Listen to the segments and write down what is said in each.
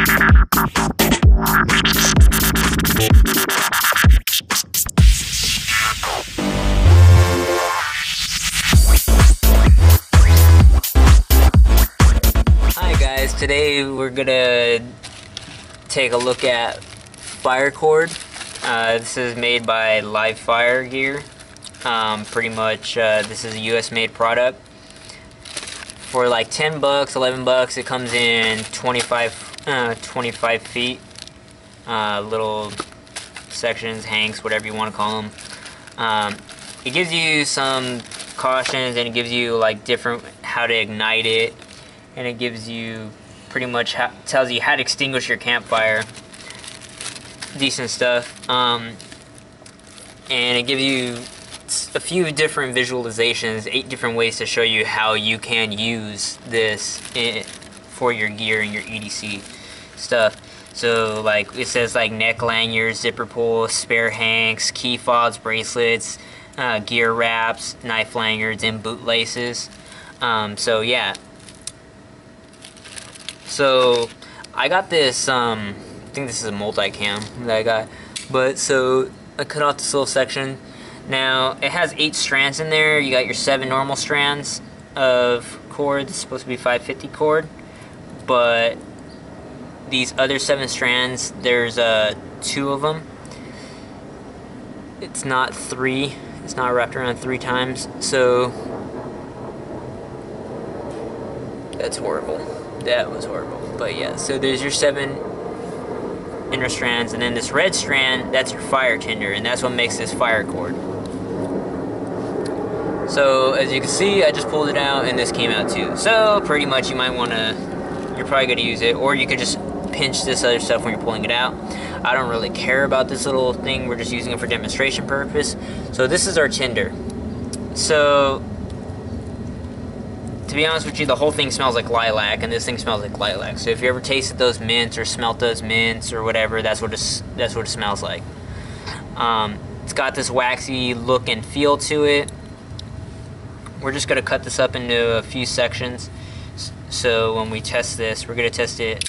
Hi guys, today we're gonna take a look at fire cord. This is made by Live Fire Gear. Pretty much this is a US made product. For like 10 bucks, 11 bucks, it comes in 25 feet. Little sections, hanks, whatever you want to call them. It gives you some cautions, and it gives you like different how to ignite it, and it gives you pretty much tells you how to extinguish your campfire. Decent stuff. And it gives you a few different visualizations, 8 different ways to show you how you can use this for your gear and your EDC stuff. So like it says like neck lanyards, zipper pulls, spare hanks, key fobs, bracelets, gear wraps, knife lanyards, and boot laces. So yeah. So I got this, I think this is a multi-cam that I got. But so I cut off this little section. Now it has 8 strands in there. You got your 7 normal strands of cord. It's supposed to be 550 cord. But these other 7 strands, there's 2 of them. It's not 3. It's not wrapped around 3 times. So that's horrible. That was horrible. But yeah, so there's your 7 inner strands, and then this red strand, that's your fire tinder, and that's what makes this fire cord. So as you can see, I just pulled it out and this came out too. So pretty much you might want to, you're probably going to use it, or you could just pinch this other stuff when you're pulling it out. I don't really care about this little thing, we're just using it for demonstration purpose. So this is our tinder. So to be honest with you, the whole thing smells like lilac, and this thing smells like lilac. So if you ever tasted those mints or smelt those mints or whatever, that's what it smells like. It's got this waxy look and feel to it. We're just gonna cut this up into a few sections. So when we test this, we're gonna test it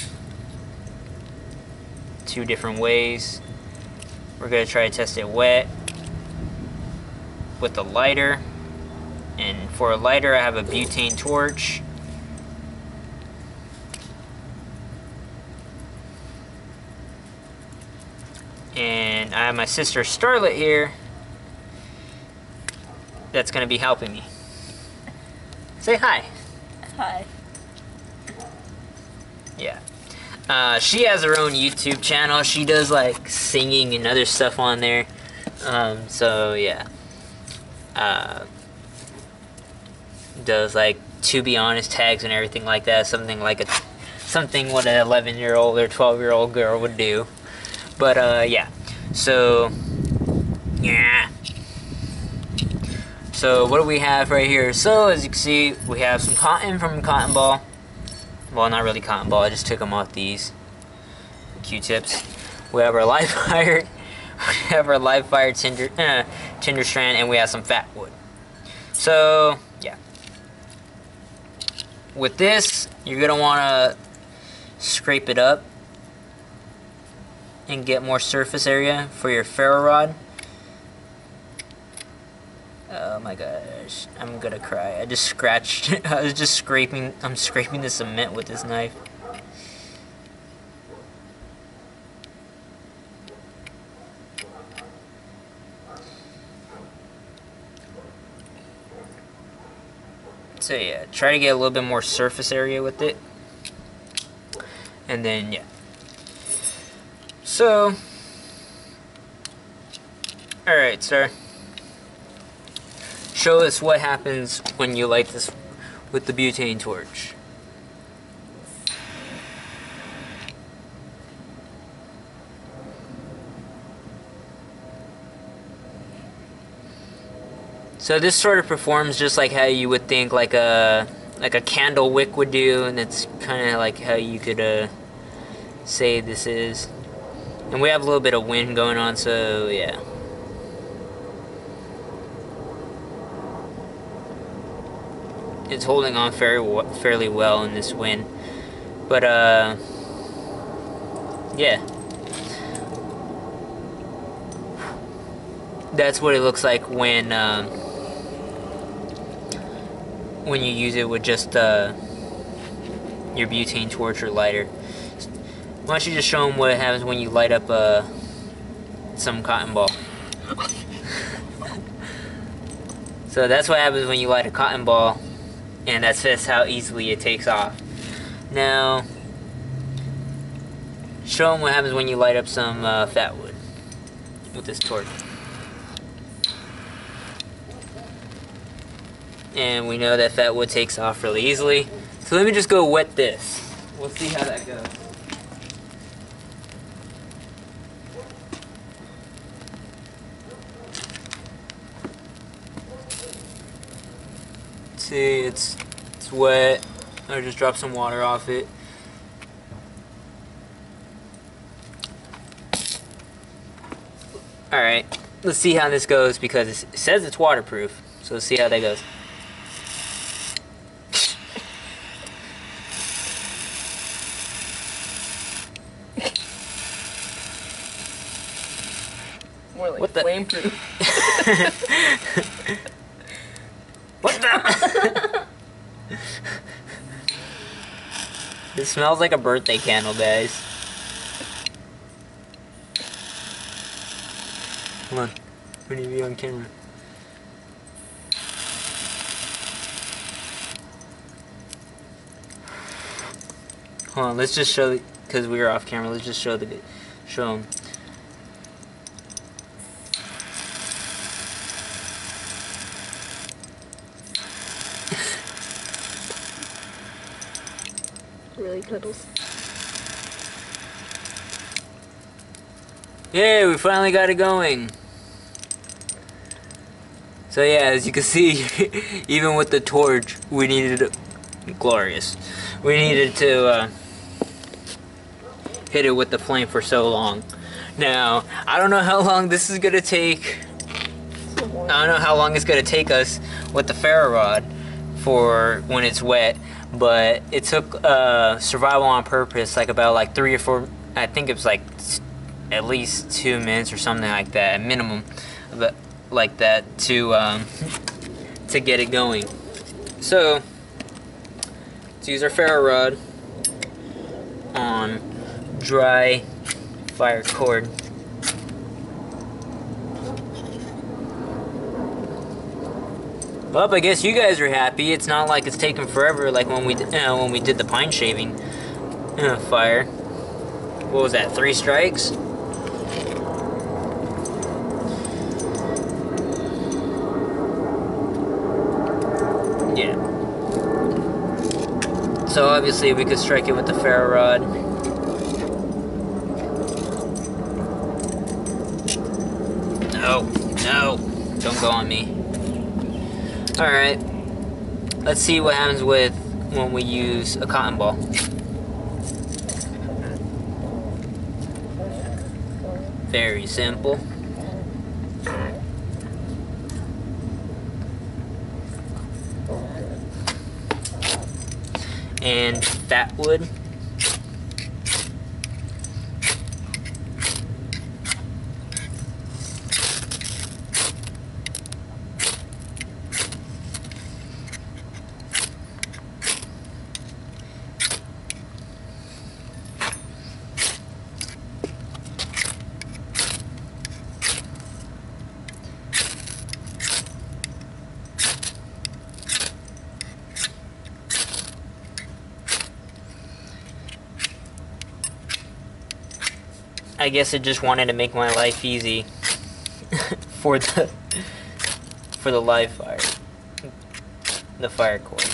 2 different ways. We're gonna try to test it wet with a lighter. And for a lighter, I have a butane torch. And I have my sister Starlet here that's going to be helping me. Say hi. Hi. Yeah. She has her own YouTube channel. She does like singing and other stuff on there. So yeah. Does like to be honest tags and everything like that, something what an 11-year-old or 12-year-old girl would do. But yeah, so yeah, so what do we have right here? So as you can see, we have some cotton from Cotton Ball. Well, not really Cotton Ball, I just took them off these Q-tips. We have our live fire, tinder strand, and we have some fat wood. So yeah, with this, you're gonna want to scrape it up and get more surface area for your ferro rod. Oh my gosh, I'm gonna cry. I just scratched. I'm scraping the cement with this knife. So yeah, try to get a little bit more surface area with it. And then yeah. So, alright, sir. Show us what happens when you light this with the butane torch. So this sort of performs just like how you would think like a candle wick would do, and it's kind of like how you could say this is. And we have a little bit of wind going on, so yeah. It's holding on fairly well in this wind. But Yeah. That's what it looks like when you use it with just your butane torch or lighter. Why don't you just show them what happens when you light up some cotton ball. So that's what happens when you light a cotton ball, and that's just how easily it takes off. Now, show them what happens when you light up some fat wood with this torch. And we know that fat wood takes off really easily. So let me just go wet this. We'll see how that goes. See, it's wet. I just dropped some water off it. Alright, let's see how this goes because it says it's waterproof. So let's see how that goes. More like what the? flameproof. What the? It smells like a birthday candle, guys. Come on, we need to be on camera. Hold on, let's just show, because we were off camera, let's just show them. Really, Cuddles? Yay, we finally got it going. So yeah, as you can see, even with the torch, we needed glorious. We needed to hit it with the flame for so long. Now, I don't know how long this is gonna take. I don't know how long it's gonna take us with the ferro rod for when it's wet, but it took Survival on Purpose like about like 3 or 4. I think it was like at least 2 minutes or something like that, minimum, but like that to get it going. So let's use our ferro rod on dry fire cord. Well, I guess you guys are happy. It's not like it's taken forever, like when we did the pine shaving fire. What was that? 3 strikes? Yeah. So obviously we could strike it with the ferro rod. No, no, don't go on me. Alright, let's see what happens with when we use a cotton ball. Very simple. And fat wood. I guess it just wanted to make my life easy for the live fire, the fire cord.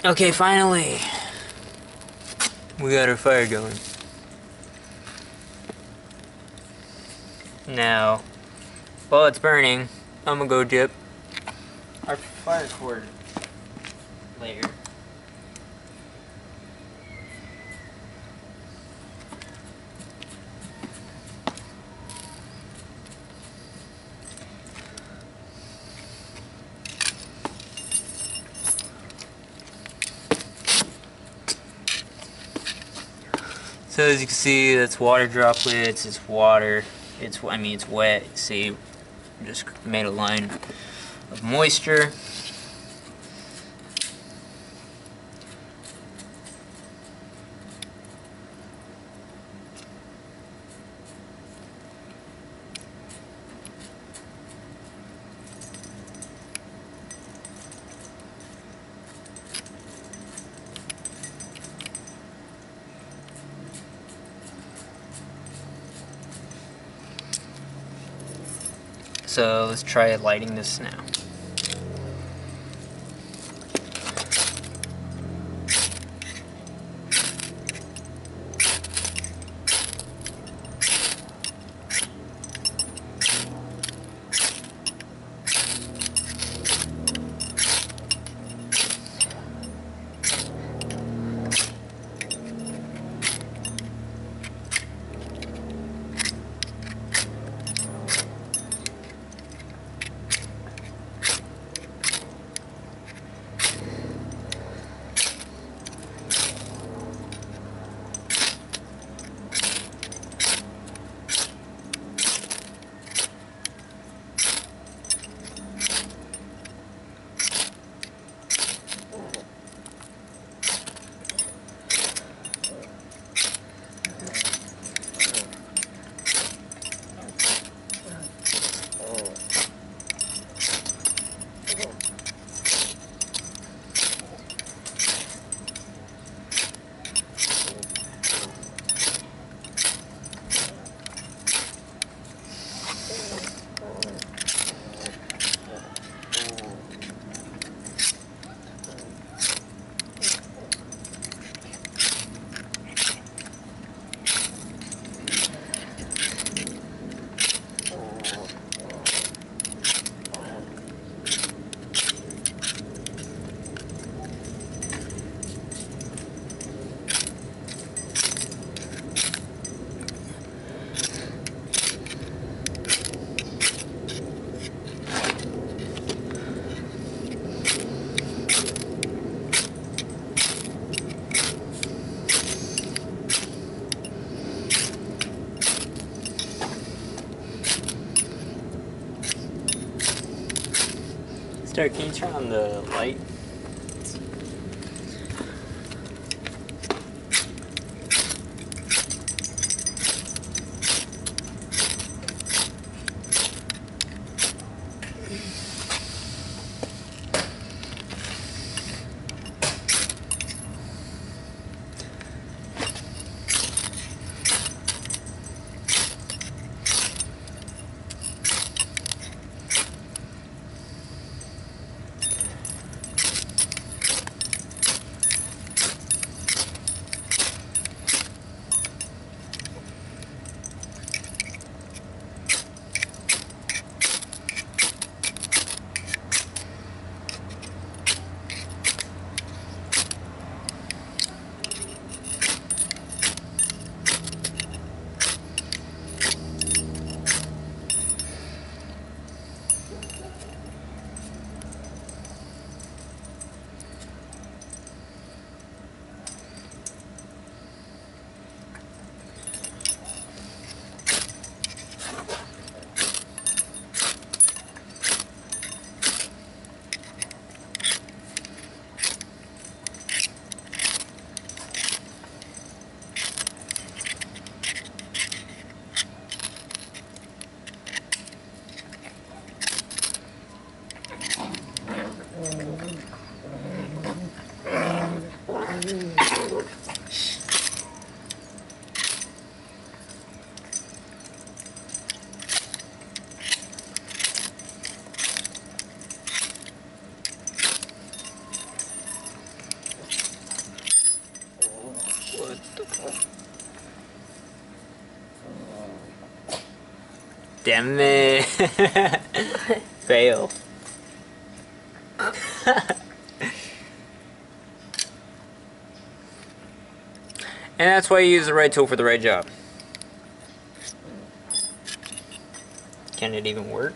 Okay, finally, we got our fire going. Now, while it's burning, I'm gonna go dip our fire cord later. So as you can see, that's water droplets. It's water. I mean, it's wet. See, just made a line of moisture. So let's try lighting this now. Derek, can you turn on the light? Damn it. Fail. And that's why you use the right tool for the right job. Can it even work?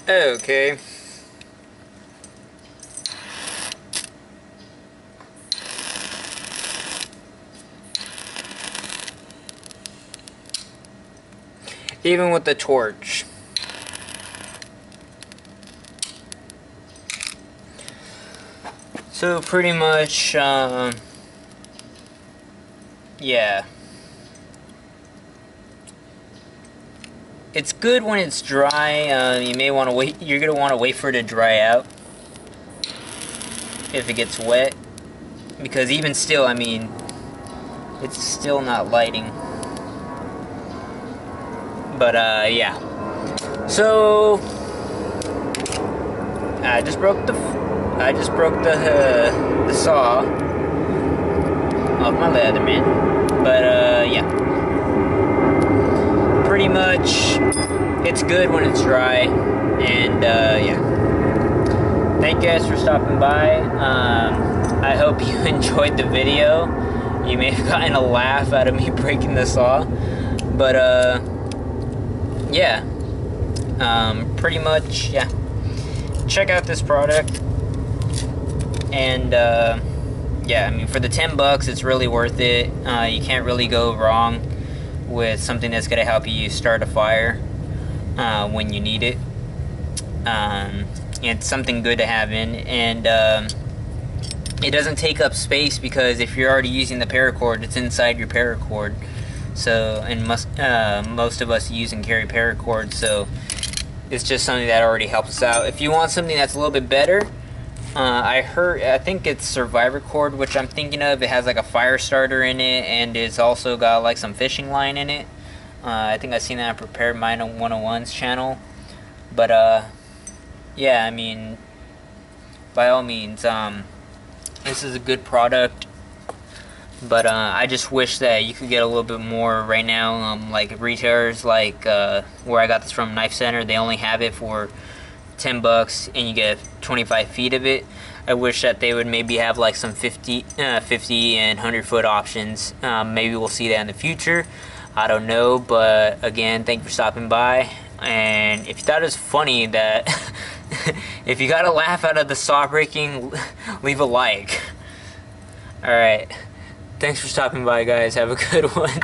Okay. Even with the torch. So pretty much, yeah. It's good when it's dry. You may want to wait. You're gonna want to wait for it to dry out if it gets wet, because even still, I mean, it's still not lighting. But yeah. So I just broke the saw off my Leatherman. But yeah. Pretty much, it's good when it's dry, and yeah. Thank you guys for stopping by. I hope you enjoyed the video. You may have gotten a laugh out of me breaking the saw, but yeah. Pretty much, yeah. Check out this product, and yeah, I mean, for the $10, it's really worth it. You can't really go wrong with something that's going to help you start a fire when you need it. It's something good to have in, and it doesn't take up space, because if you're already using the paracord, it's inside your paracord. So, and most of us use and carry paracord, so it's just something that already helps us out. If you want something that's a little bit better, I think it's Survivor cord, which I'm thinking of. It has like a fire starter in it, and it's also got like some fishing line in it. I think I've seen that on Prepared Mind 101's channel. But yeah, I mean, by all means, this is a good product. But I just wish that you could get a little bit more right now. Like retailers, like where I got this from, Knife Center, they only have it for $10, and you get 25 feet of it. I wish that they would maybe have like some 50 and 100-foot options. Maybe we'll see that in the future. I don't know, but again, thank you for stopping by. And if you thought it was funny that if you got a laugh out of the saw breaking, leave a like. Alright, thanks for stopping by, guys. Have a good one.